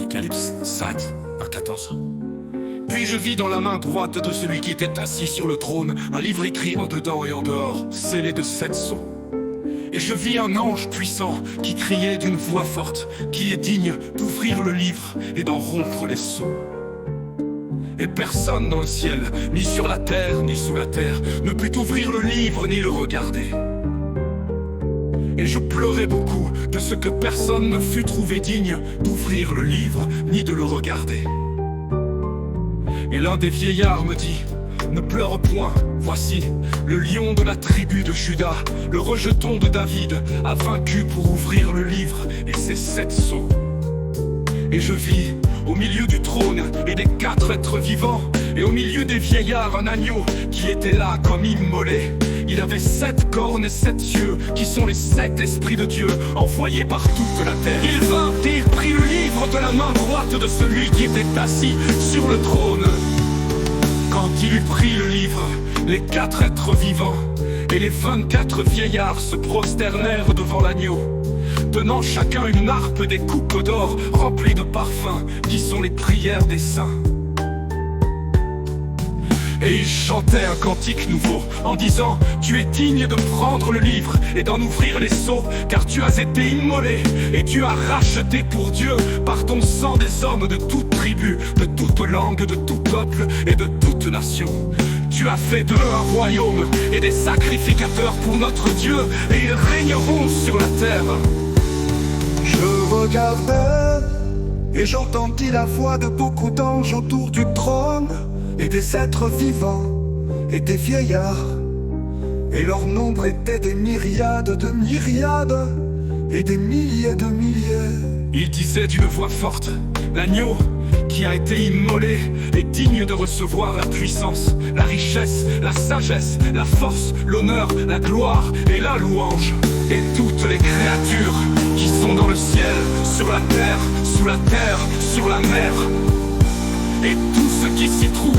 Apocalypse 5, vers 14. Puis je vis dans la main droite de celui qui était assis sur le trône un livre écrit en dedans et en dehors, scellé de 7 sceaux. Et je vis un ange puissant qui criait d'une voix forte, qui est digne d'ouvrir le livre et d'en rompre les sceaux. Et personne dans le ciel, ni sur la terre, ni sous la terre, ne put ouvrir le livre ni le regarder. Et je pleurais beaucoup de ce que personne ne fut trouvé digne d'ouvrir le livre ni de le regarder. Et l'un des vieillards me dit: ne pleure point, voici, le lion de la tribu de Juda, le rejeton de David, a vaincu pour ouvrir le livre et ses 7 sceaux. Et je vis, au milieu du trône et des 4 êtres vivants, et au milieu des vieillards un agneau qui était là comme immolé. Il avait 7 cornes et 7 yeux, qui sont les 7 esprits de Dieu, envoyés par toute la terre. Il vint et il prit le livre de la main droite de celui qui était assis sur le trône. Quand il eut pris le livre, les 4 êtres vivants et les 24 vieillards se prosternèrent devant l'agneau, tenant chacun une harpe et des coupes d'or remplies de parfums, qui sont les prières des saints. Et ils chantaient un cantique nouveau, en disant: tu es digne de prendre le livre et d'en ouvrir les sceaux, car tu as été immolé, et tu as racheté pour Dieu, par ton sang, des hommes de toute tribu, de toute langue, de tout peuple et de toute nation. Tu as fait d'eux un royaume et des sacrificateurs pour notre Dieu, et ils régneront sur la terre. Je regardais, et j'entendis la voix de beaucoup d'anges autour du trône, et des êtres vivants, et des vieillards. Et leur nombre était des myriades de myriades, et des milliers de milliers. Il disait d'une voix forte: l'agneau qui a été immolé est digne de recevoir la puissance, la richesse, la sagesse, la force, l'honneur, la gloire et la louange. Et toutes les créatures qui sont dans le ciel, sur la terre, sous la terre, sur la mer, et tout ce qui s'y trouve,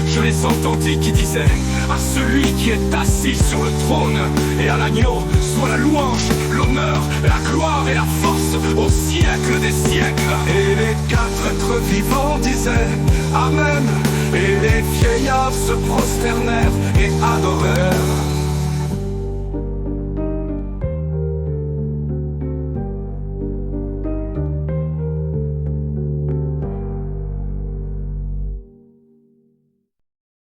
je les entendis qui disaient: à celui qui est assis sur le trône et à l'agneau soit la louange, l'honneur, la gloire et la force au siècle des siècles. Et les 4 êtres vivants disaient Amen. Et les vieillards se prosternèrent et adorèrent.